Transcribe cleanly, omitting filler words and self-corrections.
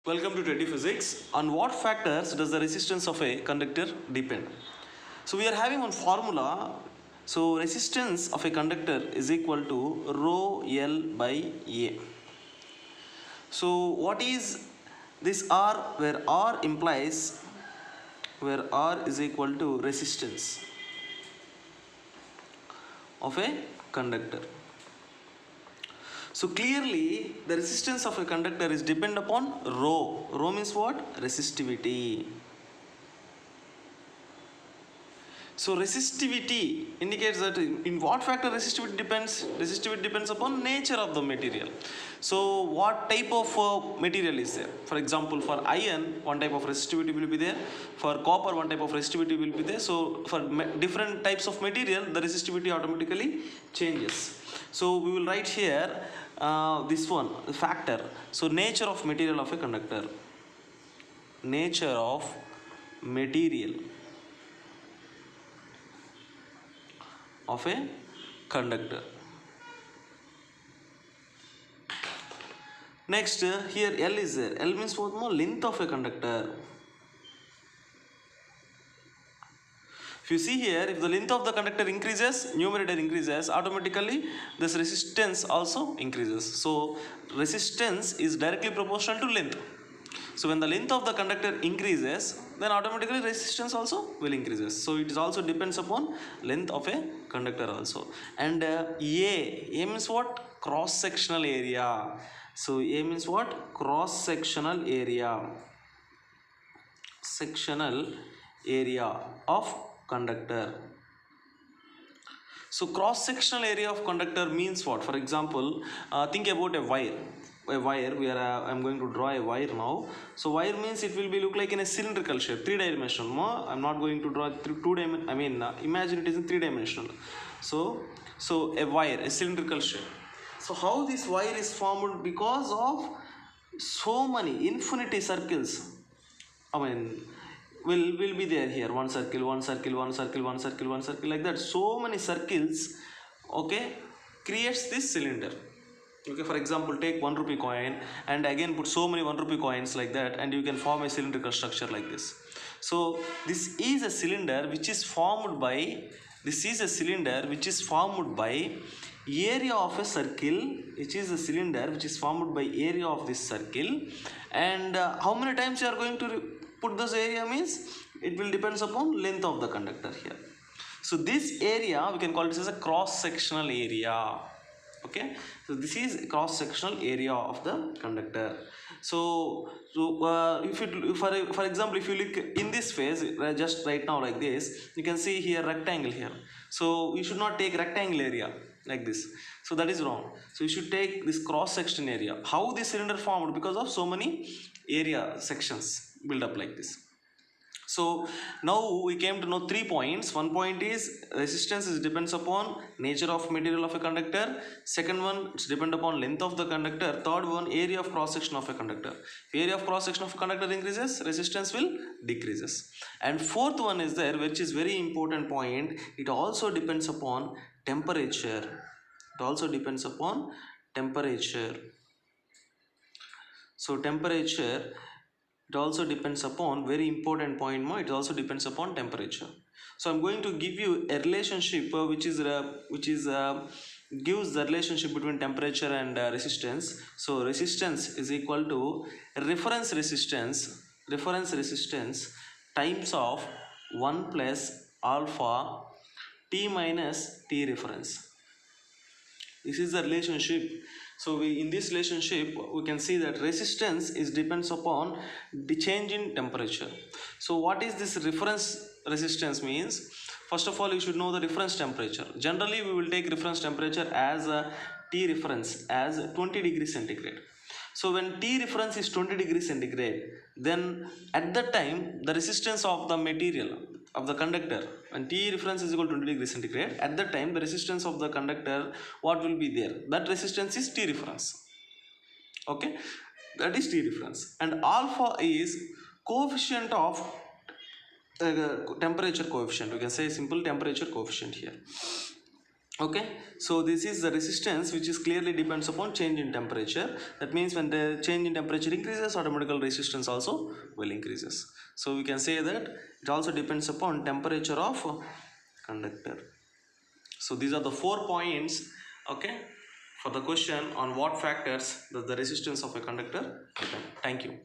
Welcome to 20 Physics. On what factors does the resistance of a conductor depend? So we are having one formula. So resistance of a conductor is equal to rho L by A. So what is this R, where R is equal to resistance of a conductor. So clearly the resistance of a conductor is depend upon rho. Rho means what? Resistivity. So resistivity indicates that in what factor resistivity depends? Resistivity depends upon nature of the material. So what type of material is there? For example, for iron, one type of resistivity will be there. For copper, one type of resistivity will be there. So for different types of material, the resistivity automatically changes. So we will write here this one, the factor. So nature of material of a conductor. Nature of material of a conductor. Next, here L is there. L means what more? Length of a conductor. If you see here, if the length of the conductor increases, numerator increases, automatically this resistance also increases. So resistance is directly proportional to length. So when the length of the conductor increases, then automatically resistance also will increases. So it is also depends upon length of a conductor also. And A means what? Cross sectional area. So A means what? Cross sectional area. Sectional area of conductor. So cross sectional area of conductor means what? For example, think about a wire. A wire, I'm going to draw a wire now. So wire means it will be look like in a cylindrical shape, three-dimensional. I'm not going to draw two-dimensional. Imagine it is in three-dimensional. So a wire, a cylindrical shape. So how this wire is formed? Because of so many infinity circles. Will be there here, one circle, one circle, one circle, one circle, one circle, like that. So many circles, okay, creates this cylinder. Okay, for example, take 1 rupee coin and again put so many 1 rupee coins like that, and you can form a cylindrical structure like this. So this is a cylinder which is formed by area of a circle, which is a cylinder which is formed by area of this circle. And how many times you are going to put this area means it will depends upon length of the conductor here. So this area we can call this as a cross sectional area. Okay, so this is cross sectional area of the conductor. If you for example, if you look in this phase, just right now like this, you can see here rectangle here. So we should not take rectangle area like this. So that is wrong. So you should take this cross section area. How this cylinder formed? Because of so many area sections build up like this. So now we came to know 3 points. One point is resistance is depends upon nature of material of a conductor. Second one, it's depend upon length of the conductor. Third one, area of cross section of a conductor. If area of cross section of a conductor increases, resistance will decreases. And fourth one is there, which is very important point. It also depends upon temperature. It also depends upon temperature. So temperature, it also depends upon, very important point more, it also depends upon temperature. So I'm going to give you a relationship which is gives the relationship between temperature and resistance. So resistance is equal to reference resistance times of 1 plus alpha t minus t reference. This is the relationship. So in this relationship we can see that resistance is depends upon the change in temperature. So what is this reference resistance means? First of all, you should know the reference temperature. Generally we will take reference temperature as a T reference as 20 degrees centigrade. So when T reference is 20 degrees centigrade, then at that time the resistance of the material of the conductor, when T reference is equal to 20 degrees centigrade, at that time the resistance of the conductor, what will be there? That resistance is T reference. Okay, that is T reference. And alpha is coefficient of temperature coefficient. We can say simple temperature coefficient here. Okay, so this is the resistance which is clearly depends upon change in temperature. That means when the change in temperature increases, automatical resistance also will increases. So we can say that it also depends upon temperature of conductor. So these are the 4 points, okay, for the question on what factors does the resistance of a conductor depend. Thank you.